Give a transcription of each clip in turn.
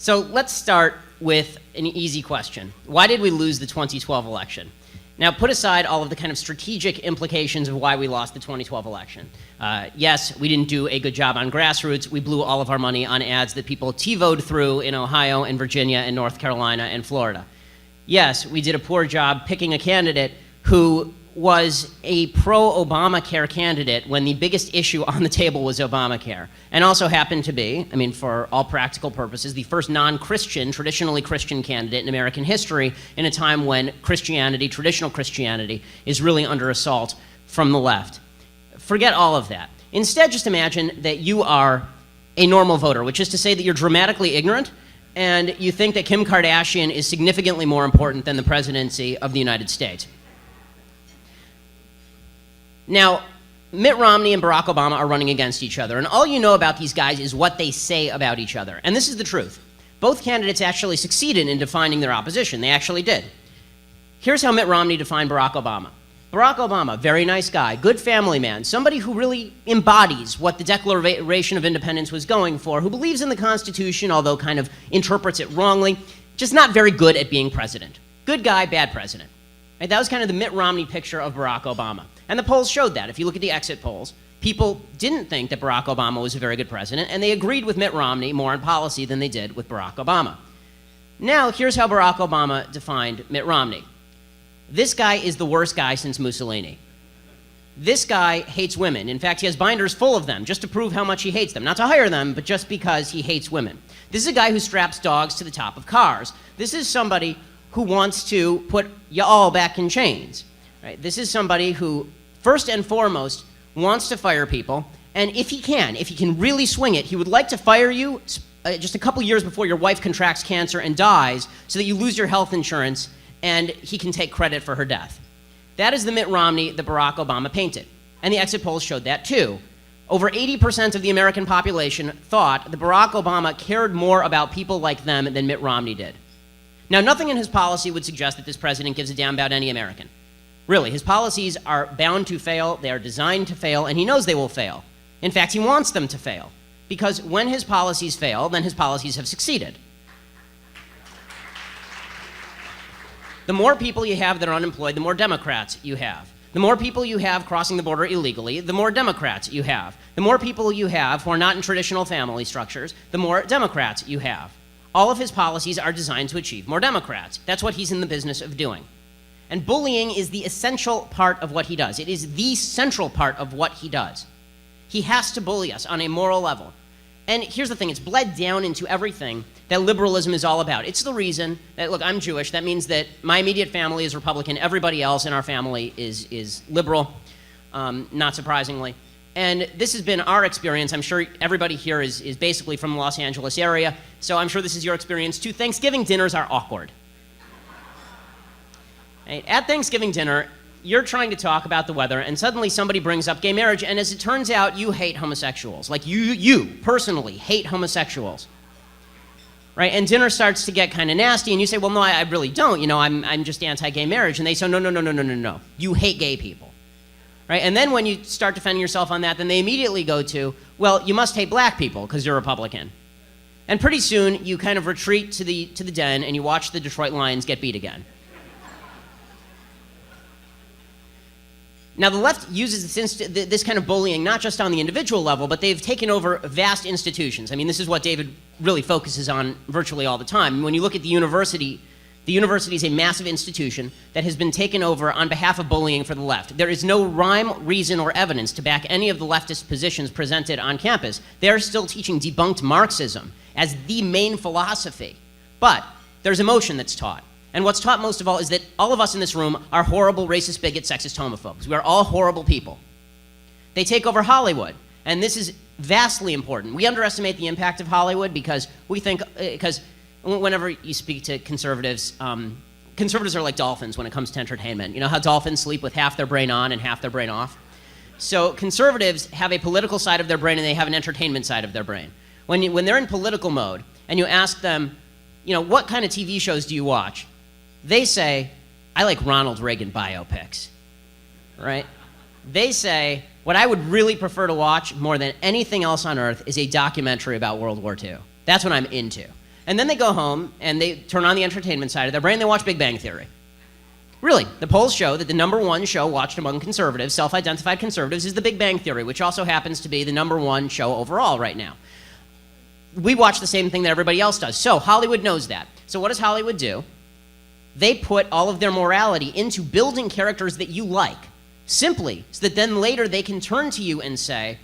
So let's start with an easy question. Why did we lose the 2012 election? Now, put aside all of the kind of strategic implications of why we lost the 2012 election. Yes, we didn't do a good job on grassroots. We blew all of our money on ads that people TiVoed through in Ohio and Virginia and North Carolina and Florida. Yes, we did a poor job picking a candidate who was a pro-Obamacare candidate when the biggest issue on the table was Obamacare, and also happened to be, I mean, for all practical purposes, the first non-Christian, traditionally Christian candidate in American history in a time when Christianity, traditional Christianity, is really under assault from the left. Forget all of that. Instead, just imagine that you are a normal voter, which is to say that you're dramatically ignorant and you think that Kim Kardashian is significantly more important than the presidency of the United States. Now, Mitt Romney and Barack Obama are running against each other, and all you know about these guys is what they say about each other. And this is the truth. Both candidates actually succeeded in defining their opposition. They actually did. Here's how Mitt Romney defined Barack Obama. Barack Obama, very nice guy, good family man, somebody who really embodies what the Declaration of Independence was going for, who believes in the Constitution, although kind of interprets it wrongly, just not very good at being president. Good guy, bad president. Right? That was kind of the Mitt Romney picture of Barack Obama. And the polls showed that. If you look at the exit polls, people didn't think that Barack Obama was a very good president, and they agreed with Mitt Romney more on policy than they did with Barack Obama. Now, here's how Barack Obama defined Mitt Romney. This guy is the worst guy since Mussolini. This guy hates women. In fact, he has binders full of them just to prove how much he hates them. Not to hire them, but just because he hates women. This is a guy who straps dogs to the top of cars. This is somebody who wants to put you all back in chains. Right? This is somebody who, first and foremost, wants to fire people, and if he can really swing it, he would like to fire you just a couple years before your wife contracts cancer and dies so that you lose your health insurance and he can take credit for her death. That is the Mitt Romney that Barack Obama painted, and the exit polls showed that too. Over 80% of the American population thought that Barack Obama cared more about people like them than Mitt Romney did. Now, nothing in his policy would suggest that this president gives a damn about any American. Really, his policies are bound to fail, they are designed to fail, and he knows they will fail. In fact, he wants them to fail, because when his policies fail, then his policies have succeeded. The more people you have that are unemployed, the more Democrats you have. The more people you have crossing the border illegally, the more Democrats you have. The more people you have who are not in traditional family structures, the more Democrats you have. All of his policies are designed to achieve more Democrats. That's what he's in the business of doing. And bullying is the essential part of what he does. It is the central part of what he does. He has to bully us on a moral level. And here's the thing, it's bled down into everything that liberalism is all about. It's the reason that, look, I'm Jewish. That means that my immediate family is Republican. Everybody else in our family is liberal, not surprisingly. And this has been our experience. I'm sure everybody here is basically from the Los Angeles area, so I'm sure this is your experience too. Thanksgiving dinners are awkward. At Thanksgiving dinner, you're trying to talk about the weather, and suddenly somebody brings up gay marriage, and as it turns out, you hate homosexuals. Like, you personally hate homosexuals. Right? And dinner starts to get kind of nasty, and you say, well, no, I really don't. You know, I'm just anti-gay marriage. And they say, no. You hate gay people. Right? And then when you start defending yourself on that, then they immediately go to, well, you must hate black people because you're Republican. And pretty soon, you kind of retreat to the den, and you watch the Detroit Lions get beat again. Now, the left uses this kind of bullying not just on the individual level, but they've taken over vast institutions. I mean, this is what David really focuses on virtually all the time. When you look at the university is a massive institution that has been taken over on behalf of bullying for the left. There is no rhyme, reason, or evidence to back any of the leftist positions presented on campus. They are still teaching debunked Marxism as the main philosophy. But there's emotion that's taught. And what's taught most of all is that all of us in this room are horrible, racist, bigots, sexist, homophobes. We are all horrible people. They take over Hollywood, and this is vastly important. We underestimate the impact of Hollywood because we think, because whenever you speak to conservatives, conservatives are like dolphins when it comes to entertainment. You know how dolphins sleep with half their brain on and half their brain off? So conservatives have a political side of their brain and they have an entertainment side of their brain. When they're in political mode and you ask them, you know, what kind of TV shows do you watch? They say, I like Ronald Reagan biopics, right? They say, what I would really prefer to watch more than anything else on earth is a documentary about World War II. That's what I'm into. And then they go home and they turn on the entertainment side of their brain and they watch Big Bang Theory. Really, the polls show that the number one show watched among conservatives, self-identified conservatives, is The Big Bang Theory, which also happens to be the number one show overall right now. We watch the same thing that everybody else does. So Hollywood knows that. So what does Hollywood do? They put all of their morality into building characters that you like, simply so that then later they can turn to you and say,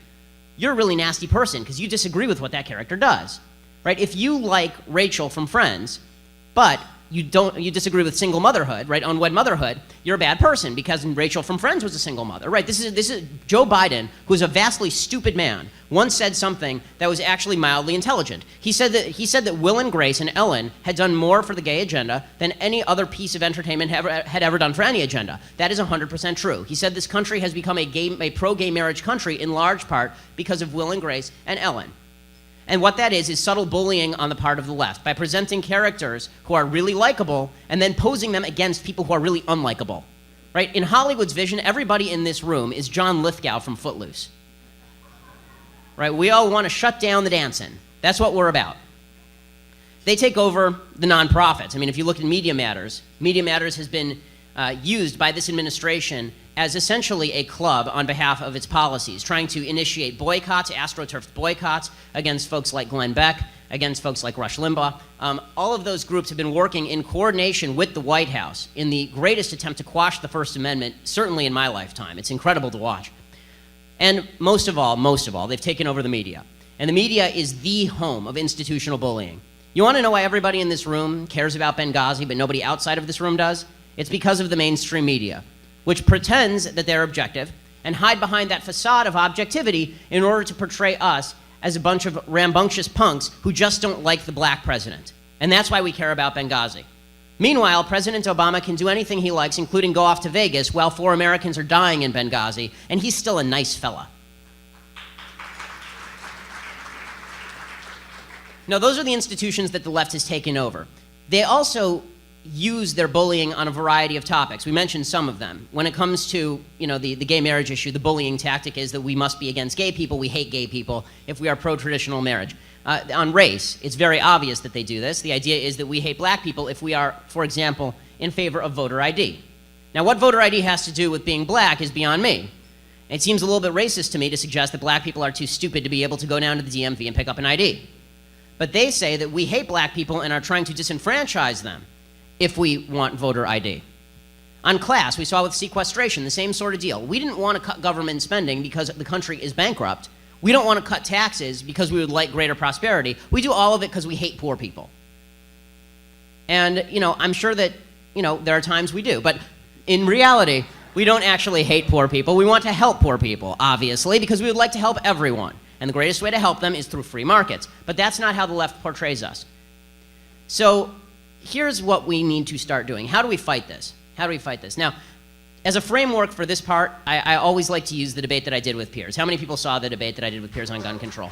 you're a really nasty person because you disagree with what that character does. Right? If you like Rachel from Friends, but you disagree with single motherhood, right? Unwed motherhood, you're a bad person because Rachel from Friends was a single mother, right? This is Joe Biden, who's a vastly stupid man, once said something that was actually mildly intelligent. He said that Will and Grace and Ellen had done more for the gay agenda than any other piece of entertainment had ever done for any agenda. That is 100% true. He said this country has become a pro-gay marriage country in large part because of Will and Grace and Ellen. And what that is subtle bullying on the part of the left by presenting characters who are really likable and then posing them against people who are really unlikable. Right? In Hollywood's vision, everybody in this room is John Lithgow from Footloose. Right? We all want to shut down the dancing. That's what we're about. They take over the nonprofits. I mean, if you look at Media Matters has been used by this administration as essentially a club on behalf of its policies, trying to initiate boycotts, AstroTurf boycotts against folks like Glenn Beck, against folks like Rush Limbaugh. All of those groups have been working in coordination with the White House in the greatest attempt to quash the First Amendment, certainly in my lifetime. It's incredible to watch. And most of all, they've taken over the media. And the media is the home of institutional bullying. You want to know why everybody in this room cares about Benghazi, but nobody outside of this room does? It's because of the mainstream media, which pretends that they're objective and hide behind that facade of objectivity in order to portray us as a bunch of rambunctious punks who just don't like the black president. And that's why we care about Benghazi. Meanwhile, President Obama can do anything he likes, including go off to Vegas, while 4 Americans are dying in Benghazi, and he's still a nice fella. Now, those are the institutions that the left has taken over. They also use their bullying on a variety of topics. We mentioned some of them. When it comes to the gay marriage issue, the bullying tactic is that we must be against gay people, we hate gay people if we are pro-traditional marriage. On race, it's very obvious that they do this. The idea is that we hate black people if we are, for example, in favor of voter ID. Now, what voter ID has to do with being black is beyond me. It seems a little bit racist to me to suggest that black people are too stupid to be able to go down to the DMV and pick up an ID. But they say that we hate black people and are trying to disenfranchise them if we want voter ID. On class, we saw with sequestration, the same sort of deal. We didn't want to cut government spending because the country is bankrupt. We don't want to cut taxes because we would like greater prosperity. We do all of it because we hate poor people. And, I'm sure that, there are times we do. But in reality, we don't actually hate poor people. We want to help poor people, obviously, because we would like to help everyone. And the greatest way to help them is through free markets. But that's not how the left portrays us. So here's what we need to start doing. How do we fight this? Now, as a framework for this part, I always like to use the debate that I did with Piers. How many people saw the debate that I did with Piers on gun control?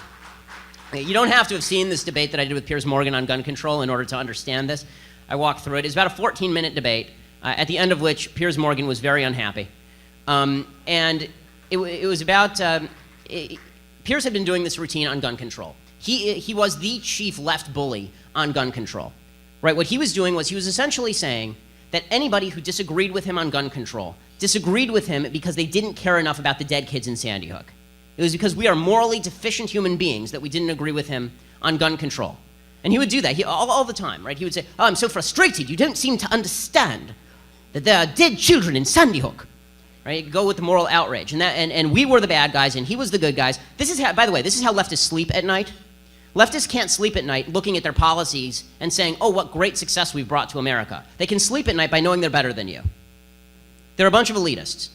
You don't have to have seen this debate that I did with Piers Morgan on gun control in order to understand this. I walked through it. It's about a 14-minute debate, at the end of which Piers Morgan was very unhappy. And it was about... Piers had been doing this routine on gun control. He was the chief left bully on gun control. Right, what he was doing was he was essentially saying that anybody who disagreed with him on gun control disagreed with him because they didn't care enough about the dead kids in Sandy Hook. It was because we are morally deficient human beings that we didn't agree with him on gun control. And he would do that all the time, right? He would say, "Oh, I'm so frustrated. You don't seem to understand that there are dead children in Sandy Hook." Right? Go with the moral outrage. And we were the bad guys and he was the good guys. This is how, by the way, this is how leftists sleep at night. Leftists can't sleep at night looking at their policies and saying, oh, what great success we've brought to America. They can sleep at night by knowing they're better than you. They're a bunch of elitists.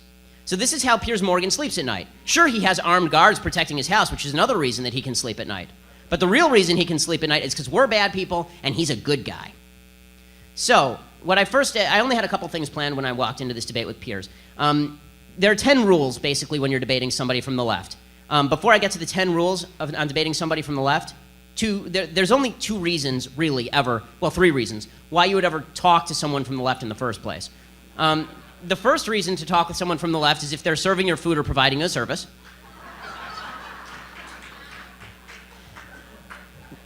So this is how Piers Morgan sleeps at night. Sure, he has armed guards protecting his house, which is another reason that he can sleep at night. But the real reason he can sleep at night is because we're bad people and he's a good guy. So I only had a couple things planned when I walked into this debate with Piers. There are 10 rules, basically, when you're debating somebody from the left. Before I get to the 10 rules on debating somebody from the left, there's only 2 reasons, really, ever, well, 3 reasons, why you would ever talk to someone from the left in the first place. The first reason to talk with someone from the left is if they're serving your food or providing a service.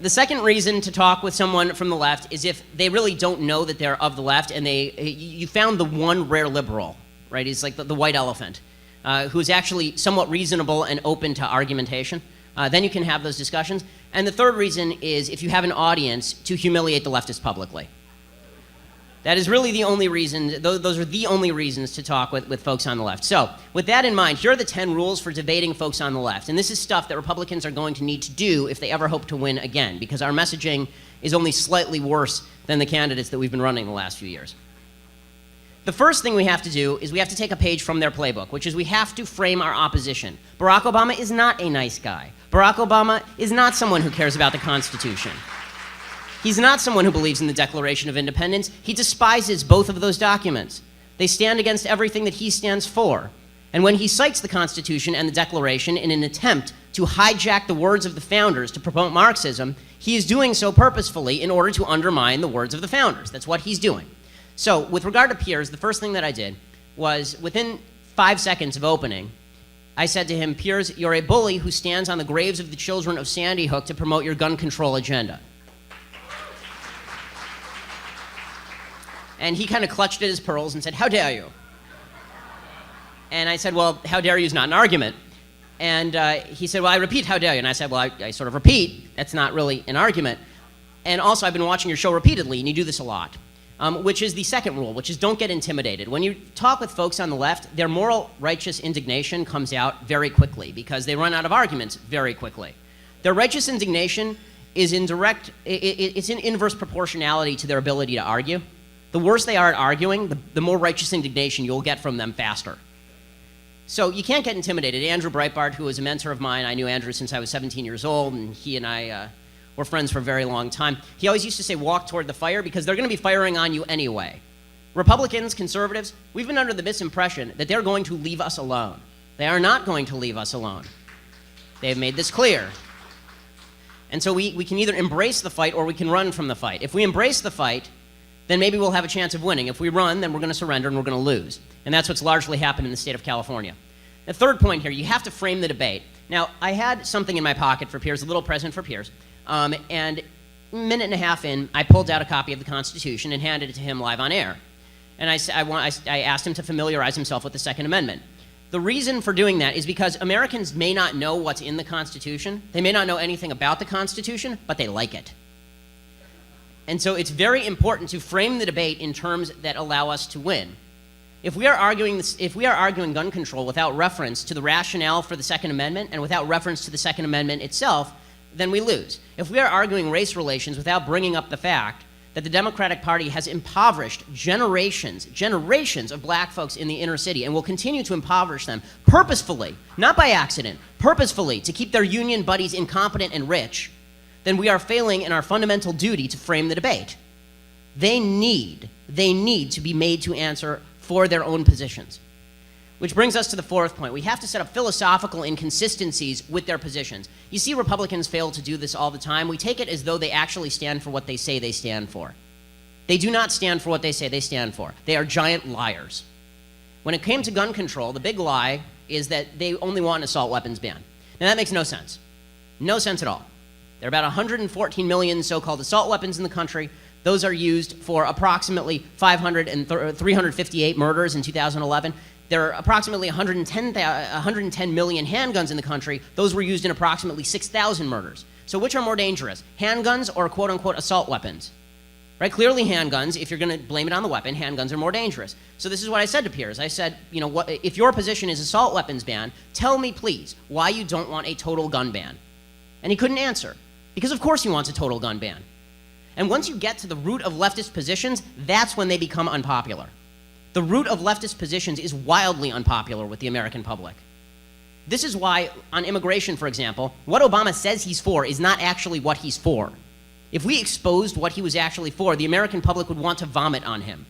The second reason to talk with someone from the left is if they really don't know that they're of the left, and you found the one rare liberal, right? He's like the white elephant, who's actually somewhat reasonable and open to argumentation. Then you can have those discussions. And the third reason is if you have an audience to humiliate the leftists publicly. That is really the only reason, those are the only reasons to talk with folks on the left. So, with that in mind, here are the 10 rules for debating folks on the left. And this is stuff that Republicans are going to need to do if they ever hope to win again, because our messaging is only slightly worse than the candidates that we've been running the last few years. The first thing we have to do is we have to take a page from their playbook, which is we have to frame our opposition. Barack Obama is not a nice guy. Barack Obama is not someone who cares about the Constitution. He's not someone who believes in the Declaration of Independence. He despises both of those documents. They stand against everything that he stands for. And when he cites the Constitution and the Declaration in an attempt to hijack the words of the founders to promote Marxism, he is doing so purposefully in order to undermine the words of the founders. That's what he's doing. So, with regard to Piers, the first thing that I did was, within 5 seconds of opening, I said to him, Piers, you're a bully who stands on the graves of the children of Sandy Hook to promote your gun control agenda. And he kind of clutched at his pearls and said, how dare you? And I said, well, how dare you is not an argument. And he said, well, I repeat, how dare you? And I said, well, I sort of repeat. That's not really an argument. And also, I've been watching your show repeatedly, and you do this a lot, which is the second rule, which is don't get intimidated. When you talk with folks on the left, their moral, righteous indignation comes out very quickly because they run out of arguments very quickly. Their righteous indignation is it's in inverse proportionality to their ability to argue. The worse they are at arguing, the more righteous indignation you'll get from them faster. So you can't get intimidated. Andrew Breitbart, who was a mentor of mine, I knew Andrew since I was 17 years old, and he and I were friends for a very long time. He always used to say, walk toward the fire, because they're going to be firing on you anyway. Republicans, conservatives, we've been under the misimpression that they're going to leave us alone. They are not going to leave us alone. They have made this clear. And so we can either embrace the fight or we can run from the fight. If we embrace the fight, then maybe we'll have a chance of winning. If we run, then we're going to surrender and we're going to lose. And that's what's largely happened in the state of California. The third point here, you have to frame the debate. Now, I had something in my pocket for Piers, a little present for Piers, and a minute and a half in, I pulled out a copy of the Constitution and handed it to him live on air. And I asked him to familiarize himself with the Second Amendment. The reason for doing that is because Americans may not know what's in the Constitution. They may not know anything about the Constitution, but they like it. And so it's very important to frame the debate in terms that allow us to win. If we are arguing gun control without reference to the rationale for the Second Amendment and without reference to the Second Amendment itself, then we lose. If we are arguing race relations without bringing up the fact that the Democratic Party has impoverished generations of black folks in the inner city and will continue to impoverish them purposefully, not by accident, purposefully, to keep their union buddies incompetent and rich, then we are failing in our fundamental duty to frame the debate. They need to be made to answer for their own positions. Which brings us to the fourth point. We have to set up philosophical inconsistencies with their positions. You see Republicans fail to do this all the time. We take it as though they actually stand for what they say they stand for. They do not stand for what they say they stand for. They are giant liars. When it came to gun control, the big lie is that they only want an assault weapons ban. Now that makes no sense. No sense at all. There are about 114 million so-called assault weapons in the country. Those are used for approximately 358 murders in 2011. There are approximately 110 million handguns in the country. Those were used in approximately 6,000 murders. So which are more dangerous, handguns or quote-unquote assault weapons? Right? Clearly handguns, if you're going to blame it on the weapon, handguns are more dangerous. So this is what I said to Piers. I said, if your position is assault weapons ban, tell me, please, why you don't want a total gun ban. And he couldn't answer. Because of course he wants a total gun ban. And once you get to the root of leftist positions, that's when they become unpopular. The root of leftist positions is wildly unpopular with the American public. This is why, on immigration, for example, what Obama says he's for is not actually what he's for. If we exposed what he was actually for, the American public would want to vomit on him.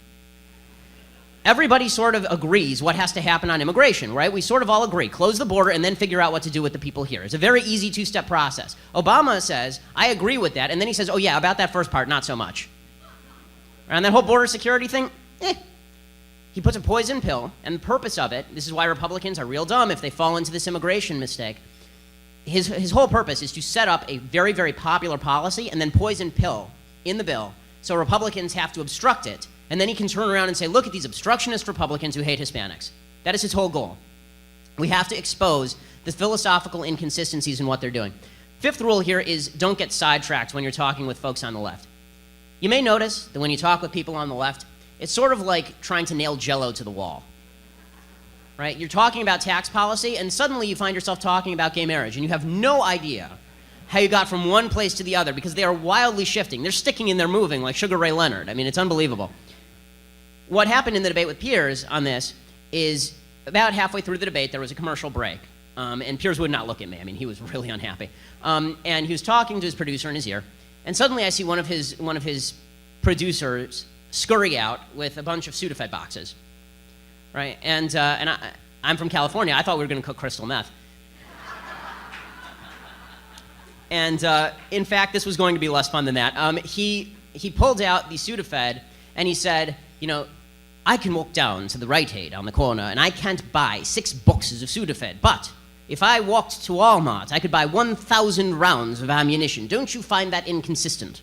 Everybody sort of agrees what has to happen on immigration, right? We sort of all agree. Close the border and then figure out what to do with the people here. It's a very easy two-step process. Obama says, I agree with that, and then he says, oh yeah, about that first part, not so much. And that whole border security thing, He puts a poison pill, and the purpose of it, this is why Republicans are real dumb if they fall into this immigration mistake. his whole purpose is to set up a very, very popular policy and then poison pill in the bill so Republicans have to obstruct it, and then he can turn around and say, look at these obstructionist Republicans who hate Hispanics. That is his whole goal. We have to expose the philosophical inconsistencies in what they're doing. Fifth rule here is don't get sidetracked when you're talking with folks on the left. You may notice that when you talk with people on the left, it's sort of like trying to nail Jell-O to the wall. Right? You're talking about tax policy, and suddenly you find yourself talking about gay marriage, and you have no idea how you got from one place to the other because they are wildly shifting. They're sticking and they're moving like Sugar Ray Leonard. I mean, it's unbelievable. What happened in the debate with Piers on this is about halfway through the debate, there was a commercial break, and Piers would not look at me. I mean, he was really unhappy. And he was talking to his producer in his ear, and suddenly I see one of his producers scurry out with a bunch of Sudafed boxes, right? And I'm from California. I thought we were going to cook crystal meth. And in fact, this was going to be less fun than that. He pulled out the Sudafed, and he said, you know, I can walk down to the Rite Aid on the corner, and I can't buy 6 boxes of Sudafed, but if I walked to Walmart, I could buy 1,000 rounds of ammunition. Don't you find that inconsistent?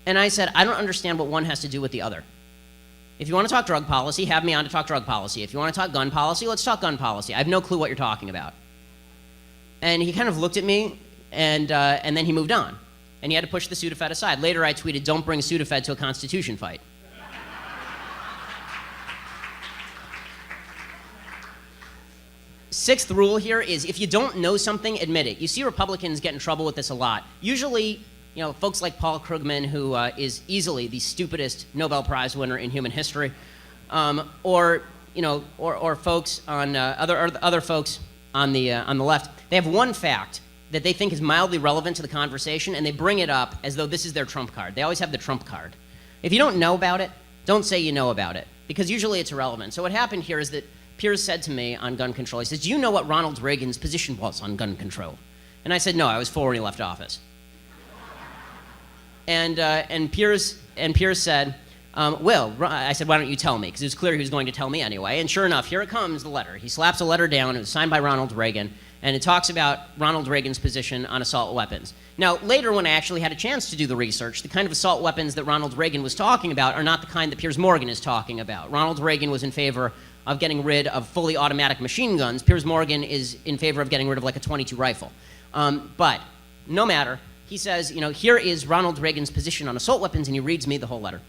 And I said, I don't understand what one has to do with the other. If you want to talk drug policy, have me on to talk drug policy. If you want to talk gun policy, let's talk gun policy. I have no clue what you're talking about. And he kind of looked at me, and then he moved on. And he had to push the Sudafed aside. Later I tweeted, don't bring Sudafed to a Constitution fight. Sixth rule here is if you don't know something, admit it. You see Republicans get in trouble with this a lot. Usually, you know, folks like Paul Krugman, who is easily the stupidest Nobel Prize winner in human history, or folks on other folks on the left. They have one fact that they think is mildly relevant to the conversation, and they bring it up as though this is their trump card. They always have the trump card. If you don't know about it, don't say you know about it, because usually it's irrelevant. So what happened here is that Piers said to me on gun control, he says, do you know what Ronald Reagan's position was on gun control? And I said, no, I was 4 when he left office. And Piers said, well, I said, why don't you tell me? Because it was clear he was going to tell me anyway. And sure enough, here it comes, the letter. He slaps a letter down. It was signed by Ronald Reagan. And it talks about Ronald Reagan's position on assault weapons. Now, later when I actually had a chance to do the research, the kind of assault weapons that Ronald Reagan was talking about are not the kind that Piers Morgan is talking about. Ronald Reagan was in favor of getting rid of fully automatic machine guns. Piers Morgan is in favor of getting rid of like a .22 rifle. But no matter, he says, you know, here is Ronald Reagan's position on assault weapons, and he reads me the whole letter.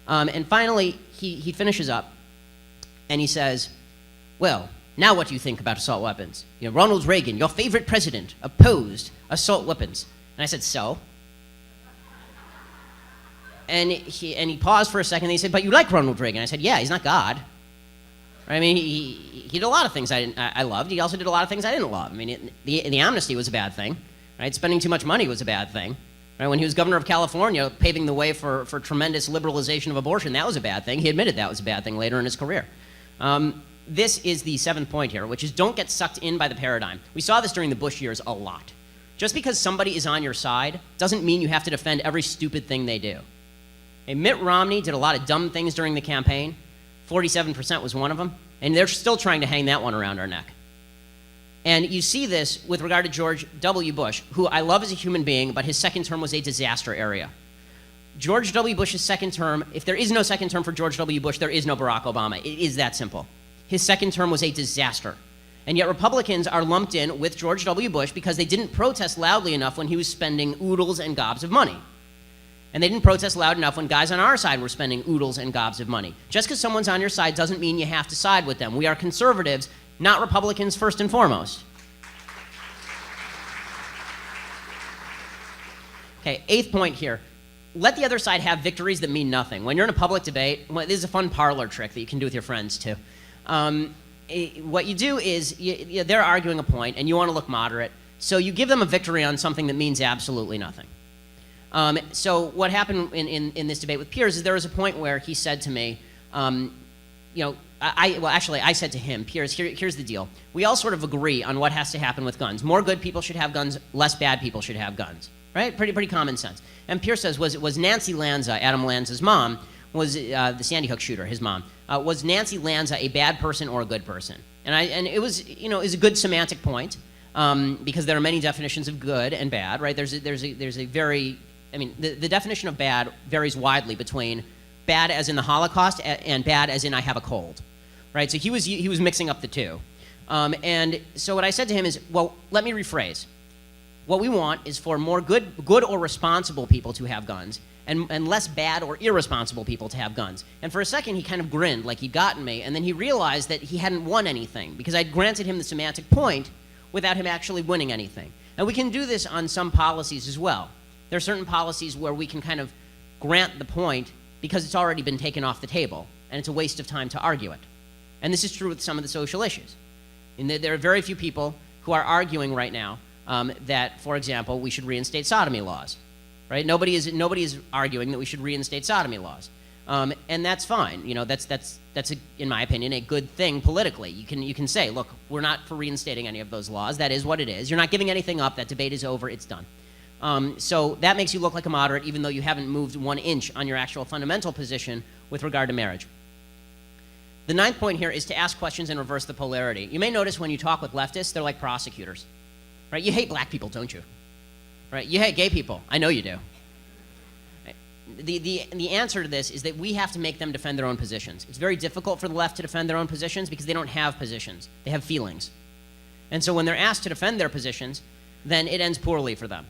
And finally, he finishes up, and he says, well, now what do you think about assault weapons? You know, Ronald Reagan, your favorite president, opposed assault weapons. And I said, so? And he paused for a second, and he said, but you like Ronald Reagan? I said, yeah, he's not God. I mean, he did a lot of things I loved. He also did a lot of things I didn't love. I mean, the amnesty was a bad thing, right? Spending too much money was a bad thing. Right? When he was governor of California, paving the way for tremendous liberalization of abortion, that was a bad thing. He admitted that was a bad thing later in his career. This is the 7th point here, which is don't get sucked in by the paradigm. We saw this during the Bush years a lot. Just because somebody is on your side doesn't mean you have to defend every stupid thing they do. And Mitt Romney did a lot of dumb things during the campaign. 47% was one of them, and they're still trying to hang that one around our neck. And you see this with regard to George W. Bush, who I love as a human being, but his second term was a disaster area. George W. Bush's second term, if there is no second term for George W. Bush, there is no Barack Obama. It is that simple. His second term was a disaster. And yet Republicans are lumped in with George W. Bush because they didn't protest loudly enough when he was spending oodles and gobs of money. And they didn't protest loud enough when guys on our side were spending oodles and gobs of money. Just because someone's on your side doesn't mean you have to side with them. We are conservatives, not Republicans first and foremost. Okay, 8th point here. Let the other side have victories that mean nothing. When you're in a public debate, well, this is a fun parlor trick that you can do with your friends too. What you do is they're arguing a point and you want to look moderate, so you give them a victory on something that means absolutely nothing. So what happened in this debate with Piers is there was a point where he said to me, I said to him, Piers, here's the deal. We all sort of agree on what has to happen with guns. More good people should have guns, less bad people should have guns, right? Pretty common sense. And Piers says, was Nancy Lanza, Adam Lanza's mom, was the Sandy Hook shooter, his mom, was Nancy Lanza a bad person or a good person? And it was a good semantic point. because there are many definitions of good and bad, right? There's a very, I mean, the definition of bad varies widely between bad as in the Holocaust and bad as in I have a cold, right? So he was mixing up the two. And so what I said to him is, well, let me rephrase. What we want is for more good or responsible people to have guns, and less bad or irresponsible people to have guns. And for a second, he kind of grinned like he'd gotten me, and then he realized that he hadn't won anything, because I'd granted him the semantic point without him actually winning anything. And we can do this on some policies as well. There are certain policies where we can kind of grant the point because it's already been taken off the table, and it's a waste of time to argue it. And this is true with some of the social issues. And there are very few people who are arguing right now that, for example, we should reinstate sodomy laws, right? Nobody is arguing that we should reinstate sodomy laws, and that's fine. You know, that's in my opinion, a good thing politically. You can say, look, we're not for reinstating any of those laws. That is what it is. You're not giving anything up. That debate is over. It's done. So that makes you look like a moderate, even though you haven't moved 1 inch on your actual fundamental position with regard to marriage. The ninth point here is to ask questions and reverse the polarity. You may notice when you talk with leftists, they're like prosecutors, right? You hate black people, don't you? Right? You hate gay people. I know you do. Right? The answer to this is that we have to make them defend their own positions. It's very difficult for the left to defend their own positions because they don't have positions. They have feelings. And so when they're asked to defend their positions, then it ends poorly for them.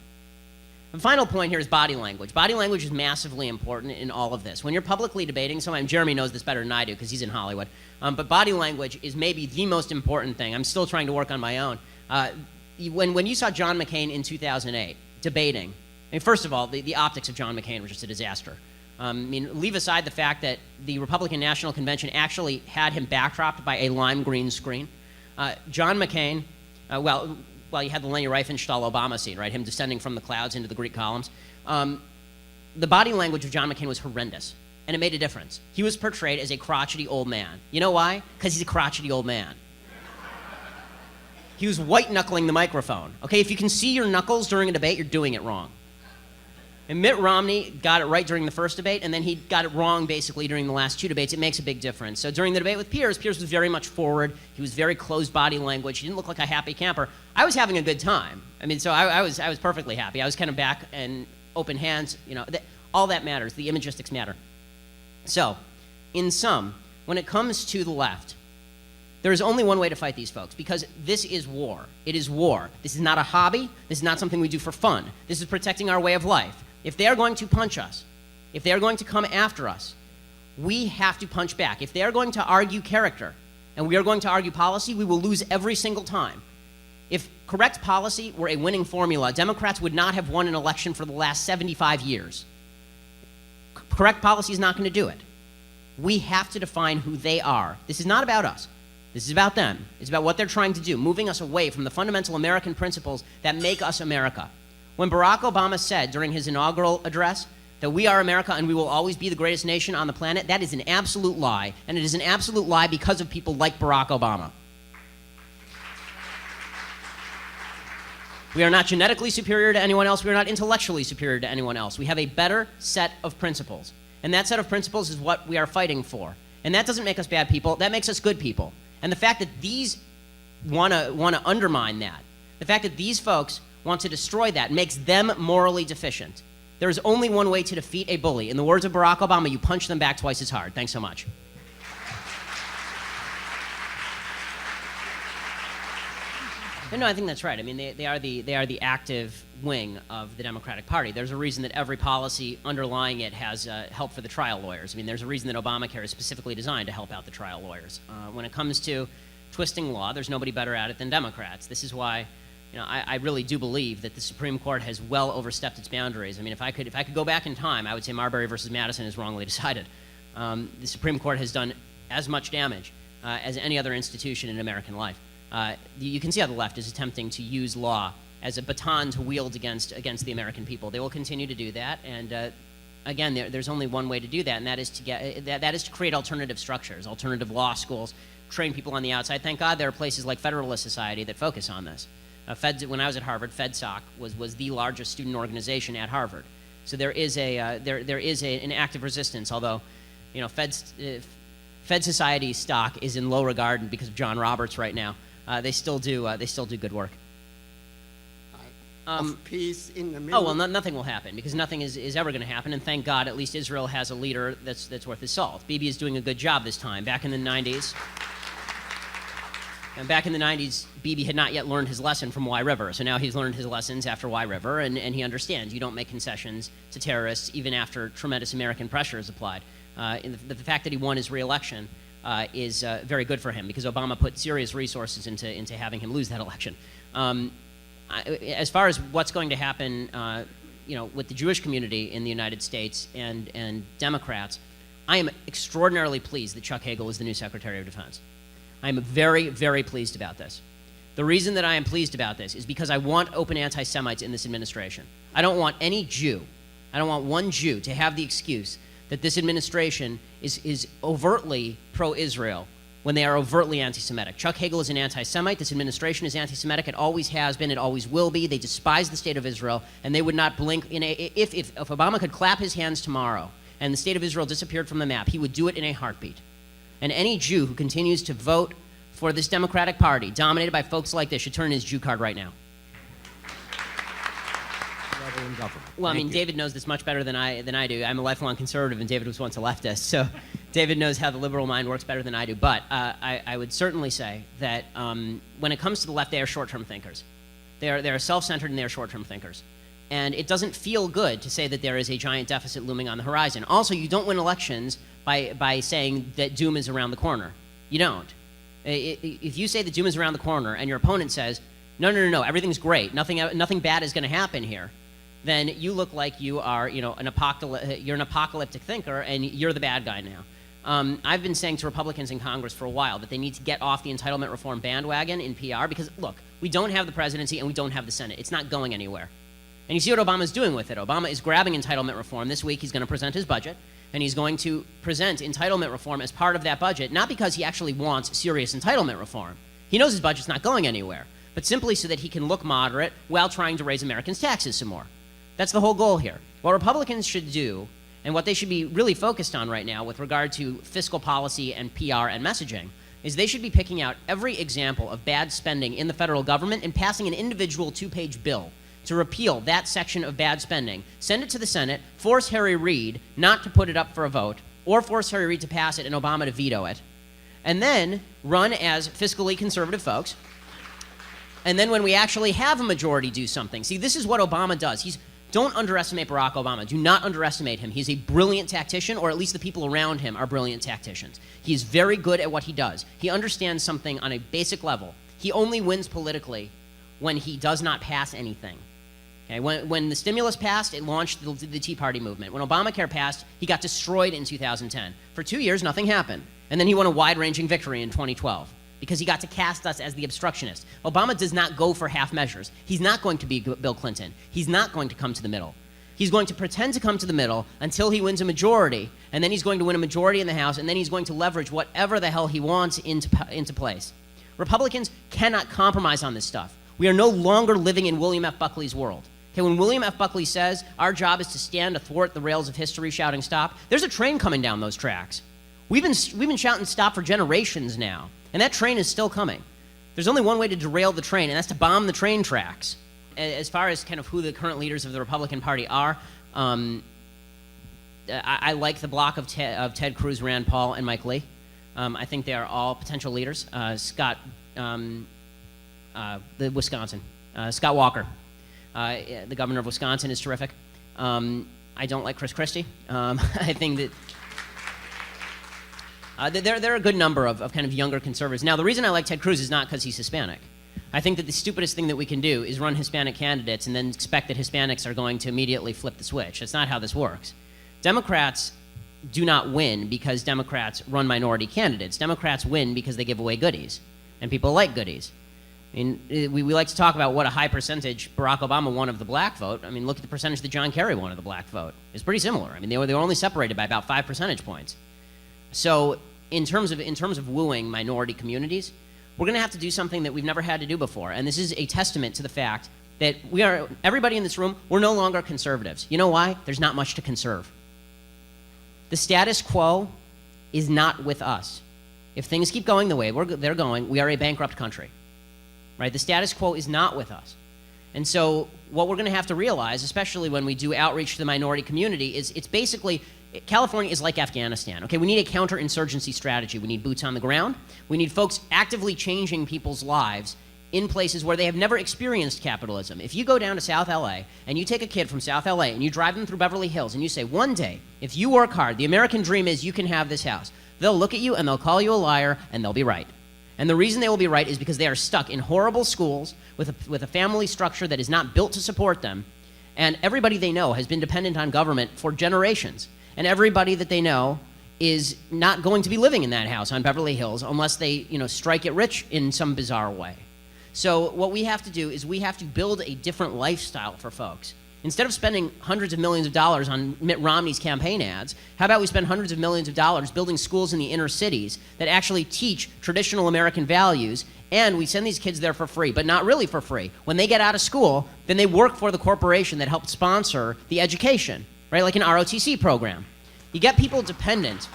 The final point here is body language. Body language is massively important in all of this. When you're publicly debating someone, and Jeremy knows this better than I do because he's in Hollywood, but body language is maybe the most important thing. I'm still trying to work on my own. When you saw John McCain in 2008 debating, I mean, first of all, the optics of John McCain were just a disaster. I mean, leave aside the fact that the Republican National Convention actually had him backdropped by a lime green screen. John McCain, well, you had the Leni Riefenstahl Obama scene, right? Him descending from the clouds into the Greek columns. The body language of John McCain was horrendous, and it made a difference. He was portrayed as a crotchety old man. You know why? Because he's a crotchety old man. He was white-knuckling the microphone. Okay, if you can see your knuckles during a debate, you're doing it wrong. And Mitt Romney got it right during the first debate, and then he got it wrong basically during the last 2 debates. It makes a big difference. So during the debate with Piers was very much forward. He was very closed body language. He didn't look like a happy camper. I was having a good time. I mean, so I was perfectly happy. I was kind of back and open hands. You know, all that matters. The imagistics matter. So, in sum, when it comes to the left, there is only one way to fight these folks, because this is war. It is war. This is not a hobby. This is not something we do for fun. This is protecting our way of life. If they are going to punch us, if they are going to come after us, we have to punch back. If they are going to argue character and we are going to argue policy, we will lose every single time. If correct policy were a winning formula, Democrats would not have won an election for the last 75 years. Correct policy is not going to do it. We have to define who they are. This is not about us. This is about them. It's about what they're trying to do, moving us away from the fundamental American principles that make us America. When Barack Obama said during his inaugural address that we are America and we will always be the greatest nation on the planet, that is an absolute lie, and it is an absolute lie because of people like Barack Obama. We are not genetically superior to anyone else. We are not intellectually superior to anyone else. We have a better set of principles, and that set of principles is what we are fighting for. And that doesn't make us bad people. That makes us good people. And the fact that these want to undermine that, the fact that these folks want to destroy that, makes them morally deficient. There is only one way to defeat a bully. In the words of Barack Obama, you punch them back twice as hard. Thanks so much. No, I think that's right. I mean, they are the active wing of the Democratic Party. There's a reason that every policy underlying it has help for the trial lawyers. I mean, there's a reason that Obamacare is specifically designed to help out the trial lawyers. When it comes to twisting law, there's nobody better at it than Democrats. This is why, you know, I really do believe that the Supreme Court has well overstepped its boundaries. I mean, if I could go back in time, I would say Marbury versus Madison is wrongly decided. The Supreme Court has done as much damage as any other institution in American life. You can see how the left is attempting to use law as a baton to wield against the American people. They will continue to do that, and again, there's only one way to do that, and that is to create alternative structures, alternative law schools, train people on the outside. Thank God there are places like Federalist Society that focus on this. When I was at Harvard, FedSoc was the largest student organization at Harvard. So there is an active resistance. Although, you know, Fed Society stock is in low regard because of John Roberts right now. They still do good work. of peace in the Middle East? Oh, well, nothing will happen, because nothing is ever going to happen, and thank God at least Israel has a leader that's worth his salt. Bibi is doing a good job this time. Back in the 90s, Bibi had not yet learned his lesson from Y River, so now he's learned his lessons after Y River, and he understands you don't make concessions to terrorists even after tremendous American pressure is applied. The fact that he won his re-election is very good for him, because Obama put serious resources into having him lose that election. As far as what's going to happen, with the Jewish community in the United States and Democrats, I am extraordinarily pleased that Chuck Hagel is the new Secretary of Defense. I am very, very pleased about this. The reason that I am pleased about this is because I want open anti-Semites in this administration. I don't want any Jew, I don't want one Jew to have the excuse that this administration is overtly pro-Israel when they are overtly anti-Semitic. Chuck Hagel is an anti-Semite. This administration is anti-Semitic. It always has been. It always will be. They despise the state of Israel, and they would not blink. If Obama could clap his hands tomorrow and the state of Israel disappeared from the map, he would do it in a heartbeat. And any Jew who continues to vote for this Democratic Party, dominated by folks like this, should turn in his Jew card right now. Well, I mean, David knows this much better than I do. I'm a lifelong conservative, and David was once a leftist, so David knows how the liberal mind works better than I do. But I would certainly say that when it comes to the left, they are short-term thinkers. They are self-centered and they are short-term thinkers. And it doesn't feel good to say that there is a giant deficit looming on the horizon. Also, you don't win elections by saying that doom is around the corner. You don't. If you say that doom is around the corner and your opponent says, no, everything's great, nothing bad is going to happen here, then you look like you are, you're an apocalyptic thinker, and you're the bad guy now. I've been saying to Republicans in Congress for a while that they need to get off the entitlement reform bandwagon in PR, because, look, we don't have the presidency and we don't have the Senate. It's not going anywhere. And you see what Obama's doing with it. Obama is grabbing entitlement reform. This week he's going to present his budget, and he's going to present entitlement reform as part of that budget, not because he actually wants serious entitlement reform. He knows his budget's not going anywhere, but simply so that he can look moderate while trying to raise Americans' taxes some more. That's the whole goal here. What Republicans should do, and what they should be really focused on right now with regard to fiscal policy and PR and messaging, is they should be picking out every example of bad spending in the federal government and passing an individual 2-page bill to repeal that section of bad spending, send it to the Senate, force Harry Reid not to put it up for a vote, or force Harry Reid to pass it and Obama to veto it, and then run as fiscally conservative folks. And then when we actually have a majority, do something. See, this is what Obama does. Don't underestimate Barack Obama. Do not underestimate him. He's a brilliant tactician, or at least the people around him are brilliant tacticians. He's very good at what he does. He understands something on a basic level. He only wins politically when he does not pass anything. Okay, when the stimulus passed, it launched the Tea Party movement. When Obamacare passed, he got destroyed in 2010. For 2 years, nothing happened. And then he won a wide-ranging victory in 2012 because he got to cast us as the obstructionist. Obama does not go for half measures. He's not going to be Bill Clinton. He's not going to come to the middle. He's going to pretend to come to the middle until he wins a majority, and then he's going to win a majority in the House, and then he's going to leverage whatever the hell he wants into place. Republicans cannot compromise on this stuff. We are no longer living in William F. Buckley's world. Okay, when William F. Buckley says our job is to stand athwart the rails of history shouting stop, there's a train coming down those tracks. We've been shouting stop for generations now, and that train is still coming. There's only one way to derail the train, and that's to bomb the train tracks. As far as kind of who the current leaders of the Republican Party are, I like the block of Ted Cruz, Rand Paul, and Mike Lee. I think they are all potential leaders. Scott, the Wisconsin, Scott Walker, the governor of Wisconsin, is terrific. I don't like Chris Christie. I think that there are a good number of kind of younger conservatives. Now, the reason I like Ted Cruz is not because he's Hispanic. I think that the stupidest thing that we can do is run Hispanic candidates and then expect that Hispanics are going to immediately flip the switch. That's not how this works. Democrats do not win because Democrats run minority candidates. Democrats win because they give away goodies, and people like goodies. I mean, we like to talk about what a high percentage Barack Obama won of the black vote. I mean, look at the percentage that John Kerry won of the black vote. It's pretty similar. I mean, they were only separated by about 5 percentage points. So in terms of wooing minority communities, we're going to have to do something that we've never had to do before. And this is a testament to the fact that everybody in this room, we're no longer conservatives. You know why? There's not much to conserve. The status quo is not with us. If things keep going the way they're going, we are a bankrupt country. Right? The status quo is not with us. And so what we're going to have to realize, especially when we do outreach to the minority community, is it's basically, California is like Afghanistan. Okay, we need a counterinsurgency strategy. We need boots on the ground. We need folks actively changing people's lives in places where they have never experienced capitalism. If you go down to South LA and you take a kid from South LA and you drive them through Beverly Hills and you say, one day, if you work hard, the American dream is you can have this house, they'll look at you and they'll call you a liar and they'll be right. And the reason they will be right is because they are stuck in horrible schools with a family structure that is not built to support them, and everybody they know has been dependent on government for generations. And everybody that they know is not going to be living in that house on Beverly Hills unless they, strike it rich in some bizarre way. So what we have to do is we have to build a different lifestyle for folks. Instead of spending hundreds of millions of dollars on Mitt Romney's campaign ads, how about we spend hundreds of millions of dollars building schools in the inner cities that actually teach traditional American values, and we send these kids there for free, but not really for free. When they get out of school, then they work for the corporation that helped sponsor the education, right? Like an ROTC program. You get people dependent.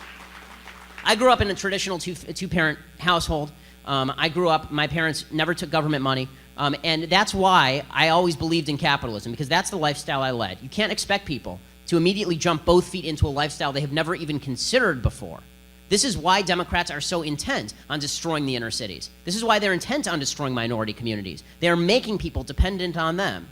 I grew up in a traditional two-parent household. I grew up, my parents never took government money. And that's why I always believed in capitalism, because that's the lifestyle I led. You can't expect people to immediately jump both feet into a lifestyle they have never even considered before. This is why Democrats are so intent on destroying the inner cities. This is why they're intent on destroying minority communities. They are making people dependent on them.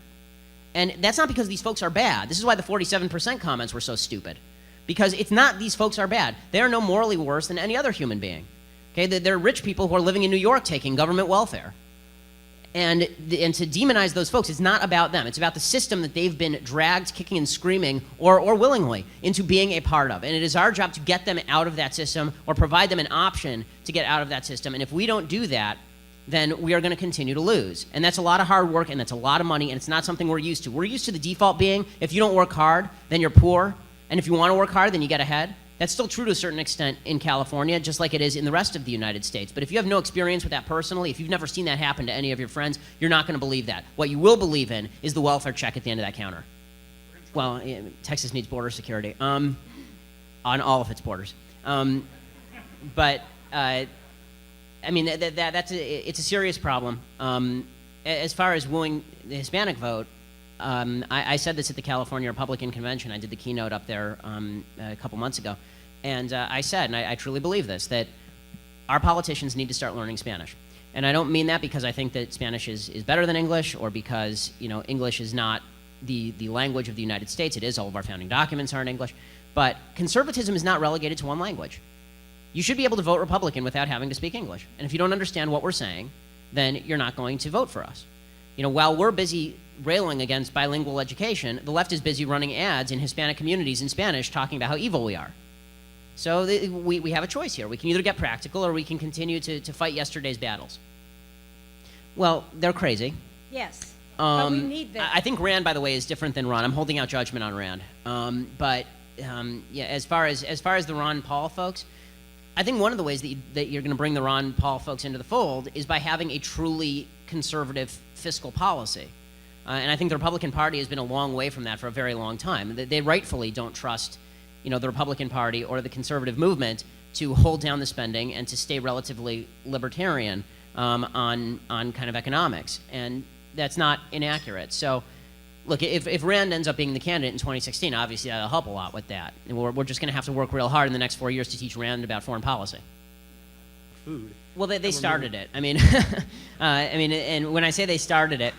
And that's not because these folks are bad. This is why the 47% comments were so stupid. Because it's not these folks are bad. They are no morally worse than any other human being. Okay, they're rich people who are living in New York taking government welfare. And to demonize those folks, it's not about them. It's about the system that they've been dragged kicking and screaming, or willingly, into being a part of. And it is our job to get them out of that system or provide them an option to get out of that system. And if we don't do that, then we are going to continue to lose. And that's a lot of hard work, and that's a lot of money, and it's not something we're used to. We're used to the default being, if you don't work hard, then you're poor. And if you want to work hard, then you get ahead. That's still true to a certain extent in California, just like it is in the rest of the United States. But if you have no experience with that personally, if you've never seen that happen to any of your friends, you're not going to believe that. What you will believe in is the welfare check at the end of that counter. Well, Texas needs border security on all of its borders. But I mean, it's a serious problem. As far as wooing the Hispanic vote, I said this at the California Republican Convention. I did the keynote up there a couple months ago. And I said, and I truly believe this, that our politicians need to start learning Spanish. And I don't mean that because I think that Spanish is better than English, or because English is not the language of the United States. It is. All of our founding documents are in English. But conservatism is not relegated to one language. You should be able to vote Republican without having to speak English. And if you don't understand what we're saying, then you're not going to vote for us. While we're busy railing against bilingual education, the left is busy running ads in Hispanic communities in Spanish talking about how evil we are. So we have a choice here. We can either get practical, or we can continue to fight yesterday's battles. Well, they're crazy. Yes, but we need them. I think Rand, by the way, is different than Ron. I'm holding out judgment on Rand. Yeah, as far as the Ron Paul folks, I think one of the ways that you're going to bring the Ron Paul folks into the fold is by having a truly conservative fiscal policy. And I think the Republican Party has been a long way from that for a very long time. They rightfully don't trust, the Republican Party or the conservative movement to hold down the spending and to stay relatively libertarian on kind of economics. And that's not inaccurate. So, look, if Rand ends up being the candidate in 2016, obviously that'll help a lot with that. And we're just going to have to work real hard in the next 4 years to teach Rand about foreign policy. Food. Well, they started it. I mean, and when I say they started it,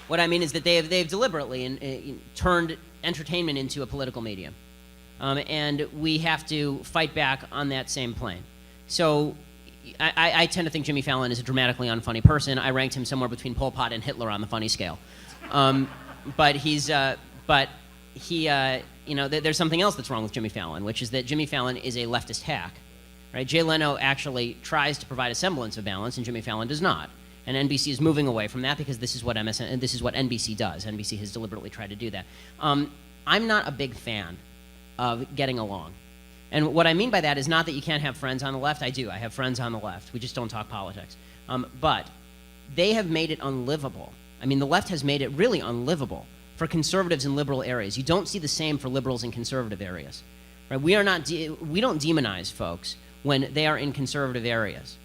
what I mean is that they've deliberately turned entertainment into a political medium, and we have to fight back on that same plane. So, I tend to think Jimmy Fallon is a dramatically unfunny person. I ranked him somewhere between Pol Pot and Hitler on the funny scale. But there's something else that's wrong with Jimmy Fallon, which is that Jimmy Fallon is a leftist hack. Right? Jay Leno actually tries to provide a semblance of balance, and Jimmy Fallon does not. And NBC is moving away from that because this is what NBC does. NBC has deliberately tried to do that. I'm not a big fan of getting along. And what I mean by that is not that you can't have friends on the left. I do. I have friends on the left. We just don't talk politics. But they have made it unlivable. I mean, the left has made it really unlivable for conservatives in liberal areas. You don't see the same for liberals in conservative areas. Right? We don't demonize folks when they are in conservative areas.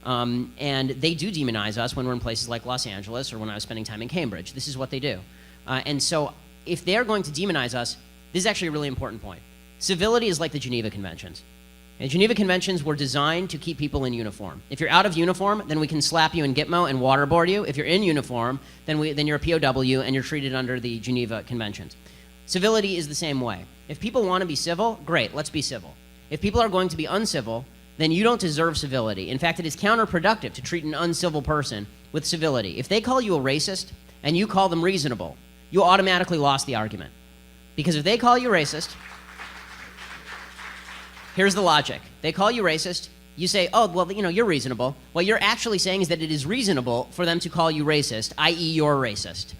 And they do demonize us when we're in places like Los Angeles or when I was spending time in Cambridge. This is what they do. And so if they're going to demonize us, this is actually a really important point. Civility is like the Geneva Conventions. The Geneva Conventions were designed to keep people in uniform. If you're out of uniform, then we can slap you in Gitmo and waterboard you. If you're in uniform, then you're a POW and you're treated under the Geneva Conventions. Civility is the same way. If people want to be civil, great, let's be civil. If people are going to be uncivil, then you don't deserve civility. In fact, it is counterproductive to treat an uncivil person with civility. If they call you a racist and you call them reasonable, you automatically lost the argument. Because if they call you racist, here's the logic. They call you racist, you say, oh, well, you're reasonable. What you're actually saying is that it is reasonable for them to call you racist, i.e. you're racist.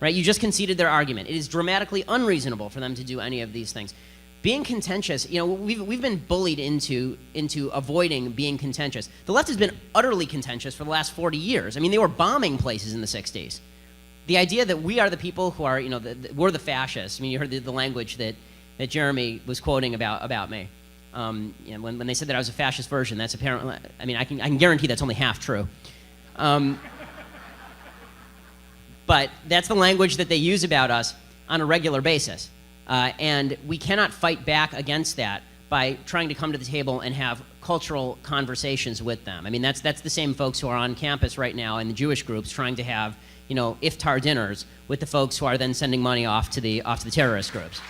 Right? You just conceded their argument. It is dramatically unreasonable for them to do any of these things. Being contentious, we've been bullied into avoiding being contentious. The left has been utterly contentious for the last 40 years. I mean, they were bombing places in the 60s. The idea that we are the people who are, we're the fascists. I mean, you heard the language that Jeremy was quoting about me. When they said that I was a fascist version, that's apparently, I mean, I can guarantee that's only half true. But that's the language that they use about us on a regular basis. And we cannot fight back against that by trying to come to the table and have cultural conversations with them. I mean, that's the same folks who are on campus right now in the Jewish groups trying to have, iftar dinners with the folks who are then sending money off to the terrorist groups.